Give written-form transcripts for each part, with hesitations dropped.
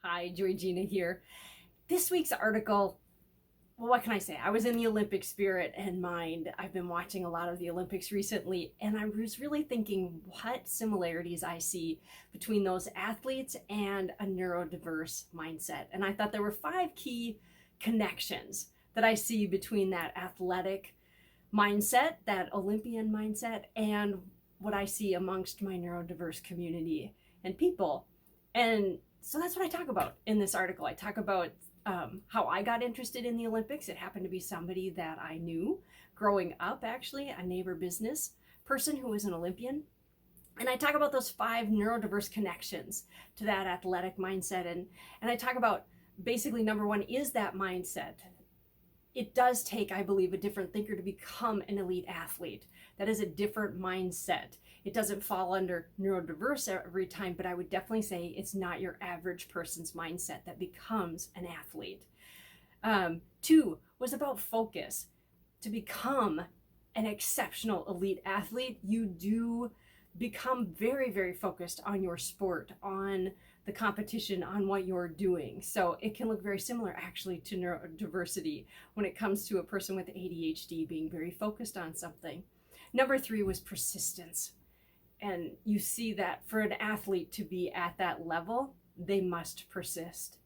Hi, Joy Gina here. This week's article, well, what can I say? I was in the Olympic spirit and mind. I've been watching a lot of the Olympics recently, and I was really thinking what similarities I see between those athletes and a neurodiverse mindset. And I thought there were five key connections that I see between that athletic mindset, that Olympian mindset, and what I see amongst my neurodiverse community and people. And so that's what I talk about in this article. I talk about how I got interested in the Olympics. It happened to be somebody that I knew growing up, actually, a neighbor business person who was an Olympian. And I talk about those five neurodiverse connections to that athletic mindset. And I talk about basically number one is that mindset. It does take, I believe, a different thinker to become an elite athlete. That is a different mindset. It doesn't fall under neurodiverse every time, but I would definitely say it's not your average person's mindset that becomes an athlete. Two was about focus. To become an exceptional elite athlete, you do become very, very focused on your sport, on the competition, on what you're doing. So it can look very similar actually to neurodiversity when it comes to a person with ADHD being very focused on something. Number three was persistence. And you see that for an athlete to be at that level, they must persist.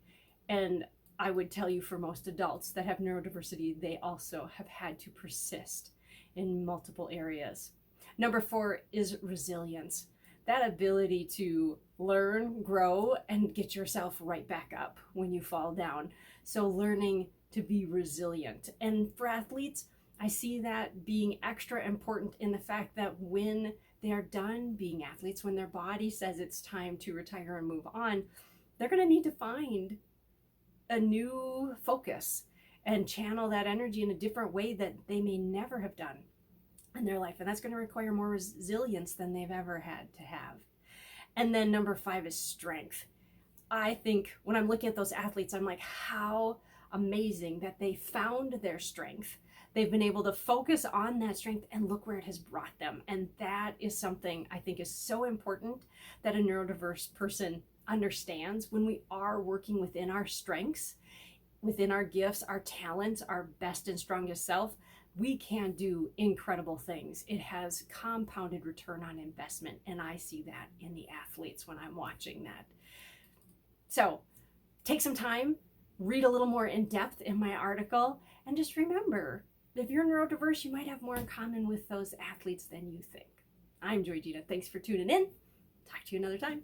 And I would tell you for most adults that have neurodiversity, they also have had to persist in multiple areas. Number four is resilience. That ability to learn, grow, and get yourself right back up when you fall down. So learning to be resilient. And for athletes, I see that being extra important in the fact that when they are done being athletes, when their body says it's time to retire and move on, they're going to need to find a new focus and channel that energy in a different way that they may never have done in their life. And that's going to require more resilience than they've ever had to have. And then number five is strength. I think when I'm looking at those athletes, I'm like, how amazing that they found their strength. They've been able to focus on that strength and look where it has brought them. And that is something I think is so important that a neurodiverse person understands. When we are working within our strengths, within our gifts, our talents, our best and strongest self, we can do incredible things. It has compounded return on investment. And I see that in the athletes when I'm watching that. So take some time, read a little more in depth in my article, and just remember, if you're neurodiverse, you might have more in common with those athletes than you think. I'm Joy Gina. Thanks for tuning in. Talk to you another time.